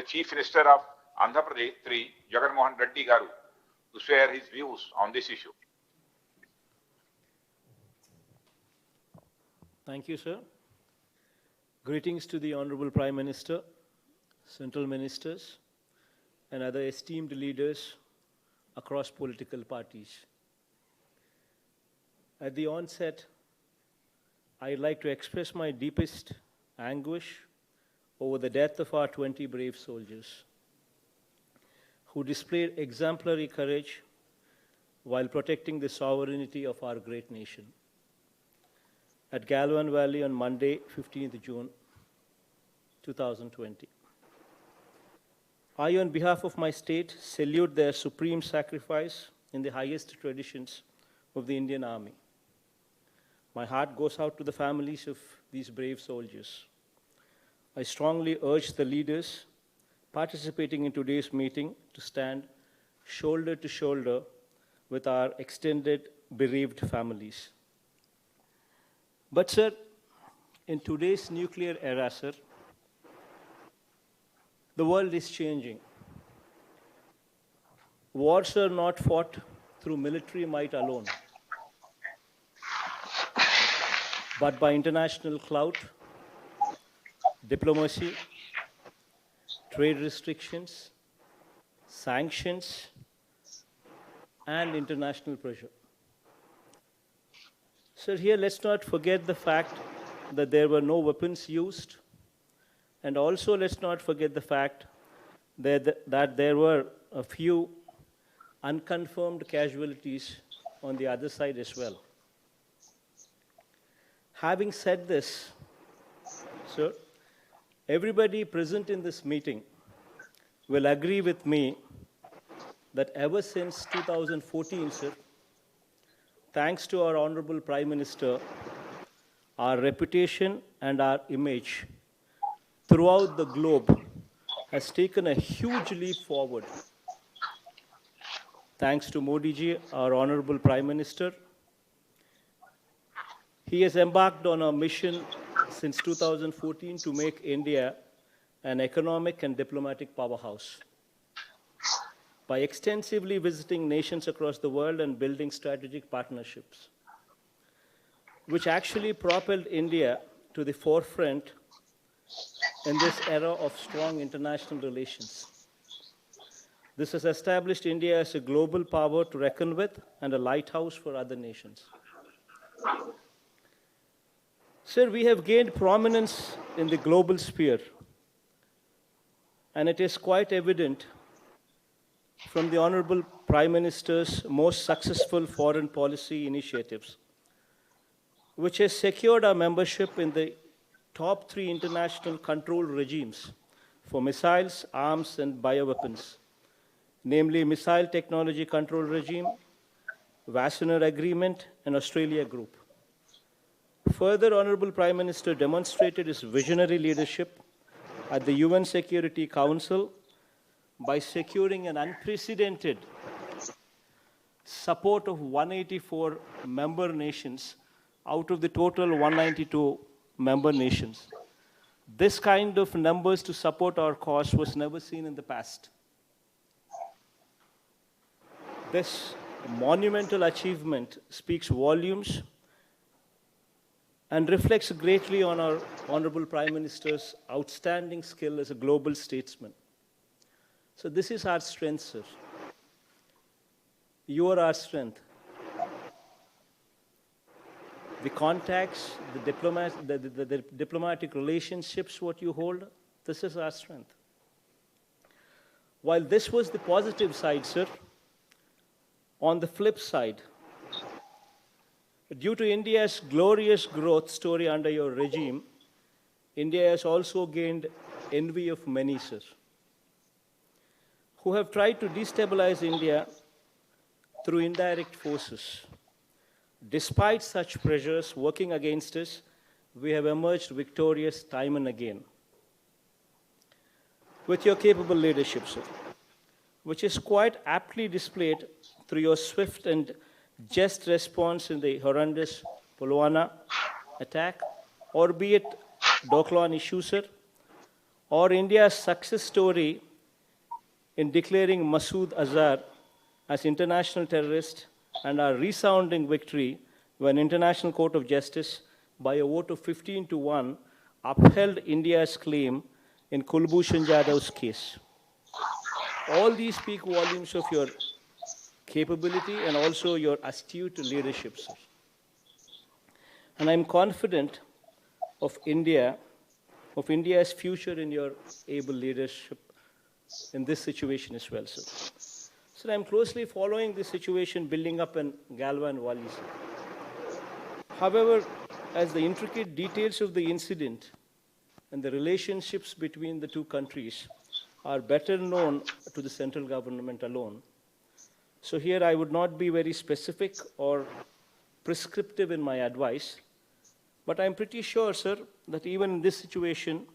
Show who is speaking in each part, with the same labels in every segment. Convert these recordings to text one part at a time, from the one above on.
Speaker 1: the Chief Minister of Andhra Pradesh, Sri Jagan Mohan Reddy Garu, to share his views on this issue.
Speaker 2: Thank you, sir. Greetings to the Honorable Prime Minister, Central Ministers, and other esteemed leaders across political parties. At the onset, I'd like to express my deepest anguish over the death of our 20 brave soldiers who displayed exemplary courage while protecting the sovereignty of our great nation. At Galwan Valley on Monday, 15th June, 2020. I, on behalf of my state, salute their supreme sacrifice in the highest traditions of the Indian Army. My heart goes out to the families of these brave soldiers. I strongly urge the leaders participating in today's meeting to stand shoulder to shoulder with our extended bereaved families. But, sir, in today's nuclear era, sir, the world is changing. Wars are not fought through military might alone, but by international clout, diplomacy, trade restrictions, sanctions, and international pressure. Sir, here let's not forget the fact that there were no weapons used, and also let's not forget the fact that there were a few unconfirmed casualties on the other side as well. Having said this, sir, everybody present in this meeting will agree with me that ever since 2014, sir, thanks to our Honorable Prime Minister, our reputation and our image throughout the globe has taken a huge leap forward. Thanks to Modi ji, our Honorable Prime Minister, he has embarked on a mission since 2014 to make India an economic and diplomatic powerhouse. By extensively visiting nations across the world and building strategic partnerships, which actually propelled India to the forefront in this era of strong international relations. This has established India as a global power to reckon with and a lighthouse for other nations. Sir, we have gained prominence in the global sphere, and it is quite evident from the Honorable Prime Minister's most successful foreign policy initiatives, which has secured our membership in the top 3 international control regimes for missiles, arms, and bioweapons, namely Missile Technology Control Regime, Wassenaar Agreement, and Australia Group. Further, Honorable Prime Minister demonstrated his visionary leadership at the UN Security Council by securing an unprecedented support of 184 member nations out of the total 192 member nations. This kind of numbers to support our cause was never seen in the past. This monumental achievement speaks volumes and reflects greatly on our Honorable Prime Minister's outstanding skill as a global statesman. So this is our strength, sir. You are our strength. The contacts, the diplomatic relationships, what you hold, this is our strength. While this was the positive side, sir, on the flip side, due to India's glorious growth story under your regime, India has also gained envy of many, sir, who have tried to destabilize India through indirect forces. Despite such pressures working against us, we have emerged victorious time and again. With your capable leadership, sir, which is quite aptly displayed through your swift and just response in the horrendous Pulwama attack, or be it Doklam issue, sir, or India's success story in declaring Masood Azhar as international terrorist and our resounding victory when International Court of Justice, by a vote of 15-1, upheld India's claim in Kulbhushan Jadhav's case. All these speak volumes of your capability and also your astute leadership, sir. And I'm confident of India's future in your able leadership in this situation as well, sir. Sir, I'm closely following the situation building up in Galwan Valley, sir. However, as the intricate details of the incident and the relationships between the two countries are better known to the central government alone, so here I would not be very specific or prescriptive in my advice, but I'm pretty sure, sir, that even in this situation,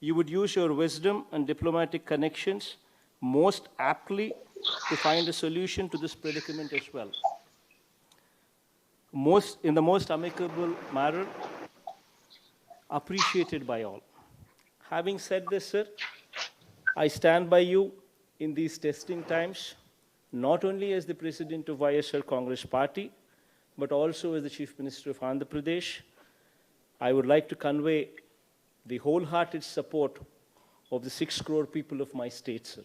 Speaker 2: you would use your wisdom and diplomatic connections most aptly to find a solution to this predicament as well. In the most amicable manner, appreciated by all. Having said this, sir, I stand by you in these testing times, not only as the President of YSR Congress Party, but also as the Chief Minister of Andhra Pradesh. I would like to convey the wholehearted support of the 6 crore people of my state, sir.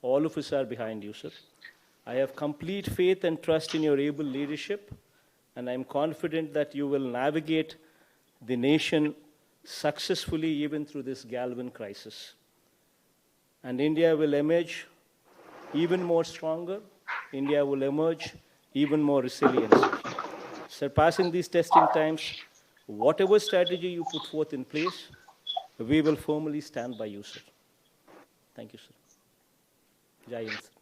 Speaker 2: All of us are behind you, sir. I have complete faith and trust in your able leadership, and I'm confident that you will navigate the nation successfully even through this Galwan crisis. And India will emerge even more stronger. India will emerge even more resilient. Surpassing these testing times, whatever strategy you put forth in place, we will firmly stand by you, sir. Thank you, sir. Jai Hind, sir.